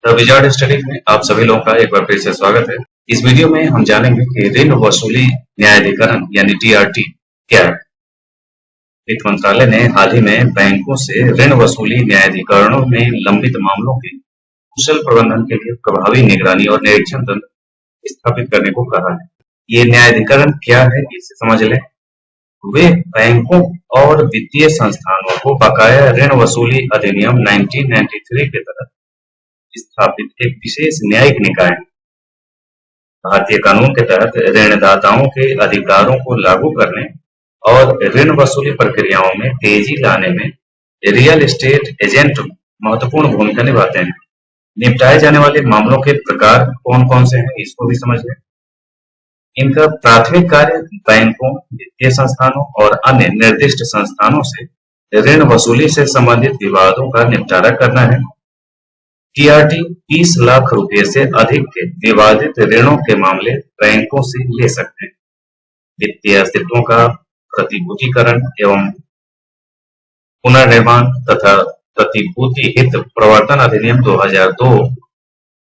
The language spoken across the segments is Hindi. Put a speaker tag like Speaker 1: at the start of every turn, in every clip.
Speaker 1: द विजार्ड स्टडीज में आप सभी लोगों का एक बार फिर से स्वागत है। इस वीडियो में हम जानेंगे कि ऋण वसूली न्यायाधिकरण यानी DRT क्या है। वित्त मंत्रालय ने हाल ही में बैंकों से ऋण वसूली न्यायाधिकरणों में लंबित मामलों के कुशल प्रबंधन के लिए प्रभावी निगरानी और निरीक्षण तंत्र स्थापित करने को कहा है। ये न्यायाधिकरण क्या है, इसे समझ लें। वे बैंकों और वित्तीय संस्थानों को बकाया ऋण वसूली अधिनियम 1993 के तहत स्थापित एक विशेष न्यायिक निकाय है। भारतीय कानून के तहत ऋणदाताओं के अधिकारों को लागू करने और ऋण वसूली प्रक्रियाओं में तेजी लाने में रियल एस्टेट एजेंट महत्वपूर्ण भूमिका निभाते हैं। निपटाए जाने वाले मामलों के प्रकार कौन कौन से हैं, इसको भी समझ लें। इनका प्राथमिक कार्य बैंकों, वित्तीय संस्थानों और अन्य निर्दिष्ट संस्थानों से ऋण वसूली से संबंधित विवादों का निपटारा करना है। DRT 20 लाख रुपए से अधिक के विवादित ऋणों के मामले बैंकों से ले सकते हैं। वित्तीय अस्तित्वों का प्रतिभूतिकरण एवं पुनर्निर्माण तथा प्रतिभूति हित प्रवर्तन अधिनियम 2002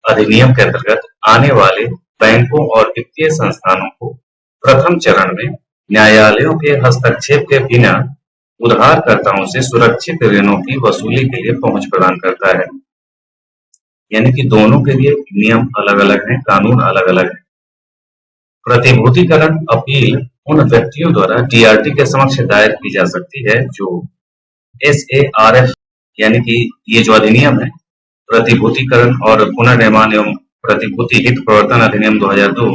Speaker 1: अधिनियम के अंतर्गत आने वाले बैंकों और वित्तीय संस्थानों को प्रथम चरण में न्यायालयों के हस्तक्षेप के बिना उधारकर्ताओं से सुरक्षित ऋणों की वसूली के लिए पहुंच प्रदान करता है। यानी कि दोनों के लिए नियम अलग अलग हैं, कानून अलग अलग है। प्रतिभूतिकरण अपील उन व्यक्तियों द्वारा DRT के समक्ष दायर की जा सकती है जो SARF यानी कि ये जो अधिनियम है, प्रतिभूतिकरण और पुनर्निर्माण एवं प्रतिभूति हित प्रवर्तन अधिनियम 2002,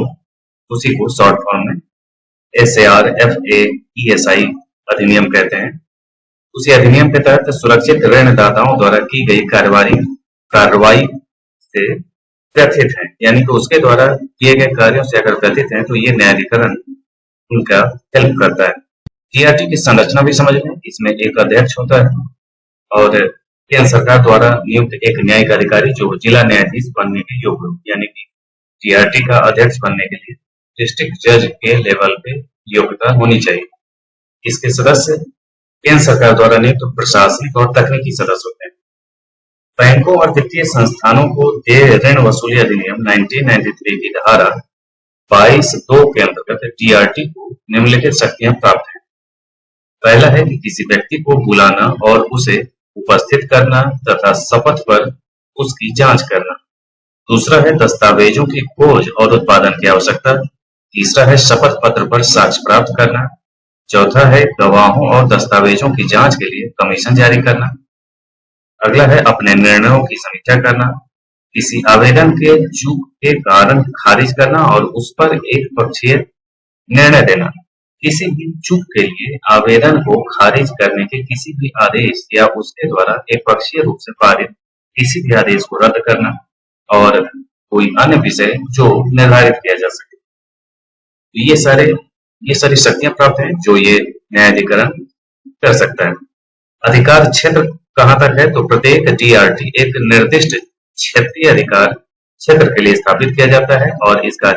Speaker 1: उसी को शॉर्ट फॉर्म में SARFAESI अधिनियम कहते हैं। उसी अधिनियम के तहत सुरक्षित ऋणदाताओं द्वारा की गई कार्रवाई से व्यथित है, यानी कि उसके द्वारा किए गए कार्यों से अगर व्यथित हैं तो ये न्यायाधिकरण उनका हेल्प करता है। DRT की संरचना भी समझ लें। इसमें एक अध्यक्ष होता है और केंद्र सरकार द्वारा नियुक्त एक न्यायिक अधिकारी जो जिला न्यायाधीश बनने के योग्य हो, यानी कि DRT का अध्यक्ष बनने के लिए डिस्ट्रिक्ट जज के लेवल पे योग्यता होनी चाहिए। इसके सदस्य केंद्र सरकार द्वारा नियुक्त प्रशासनिक और तकनीकी सदस्य होते हैं। बैंकों और वित्तीय संस्थानों को देय ऋण वसूली अधिनियम 1993 की धारा 22(2) के अंतर्गत DRT को निम्नलिखित शक्तियां प्राप्त हैं। पहला है कि किसी व्यक्ति को बुलाना और उसे उपस्थित करना तथा शपथ पर उसकी जांच करना। दूसरा है दस्तावेजों की खोज और उत्पादन की आवश्यकता। तीसरा है शपथ पत्र पर साक्ष्य प्राप्त करना। चौथा है गवाहों और दस्तावेजों की जांच के लिए कमीशन जारी करना। अगला है अपने निर्णयों की समीक्षा करना, किसी आवेदन के चूक के कारण खारिज करना और उस पर एक पक्षीय निर्णय देना। किसी भी चूक के लिए आवेदन को खारिज करने के किसी भी आदेश या उसके द्वारा एक पक्षीय रूप से पारित किसी भी आदेश को रद्द करना और कोई अन्य विषय जो निर्धारित किया जा सके। ये सारी शक्तियां प्राप्त हैं जो ये न्यायाधिकरण कर सकता है। अधिकार क्षेत्र कहां तक है, तो प्रत्येक DRT एक निर्दिष्ट क्षेत्रीय अधिकार क्षेत्र के लिए स्थापित किया जाता है और इसका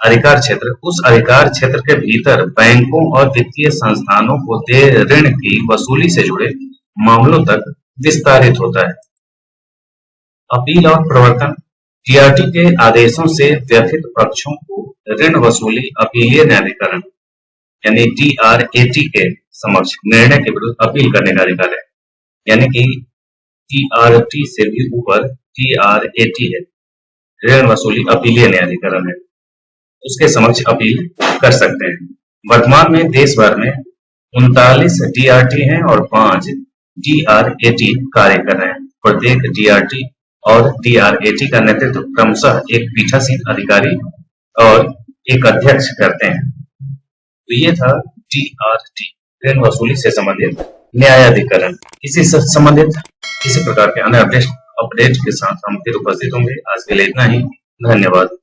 Speaker 1: अधिकार क्षेत्र उस अधिकार क्षेत्र के भीतर बैंकों और वित्तीय संस्थानों को देय ऋण की वसूली से जुड़े मामलों तक विस्तारित होता है। अपील और प्रवर्तन DRT के आदेशों से व्यथित पक्षों को ऋण वसूली अपीलीय न्यायाधिकरण यानी DRAT के समक्ष निर्णय के विरुद्ध अपील करने का अधिकार है। यानी कि DRT से भी ऊपर DRAT है, ऋण वसूली अपीलीय न्यायाधिकरण है, उसके समक्ष अपील कर सकते हैं। वर्तमान में देश भर में 39 DRT हैं और 5 DRAT कार्य कर रहे हैं। प्रत्येक DRT और DRAT का नेतृत्व क्रमशः एक पीठासीन अधिकारी और एक अध्यक्ष करते हैं। तो ये था DRT, ऋण वसूली से संबंधित न्यायाधिकरण। इसी से संबंधित किसी प्रकार के अन्य अपडेट के साथ हम फिर उपस्थित होंगे। आज के लिए इतना ही। धन्यवाद।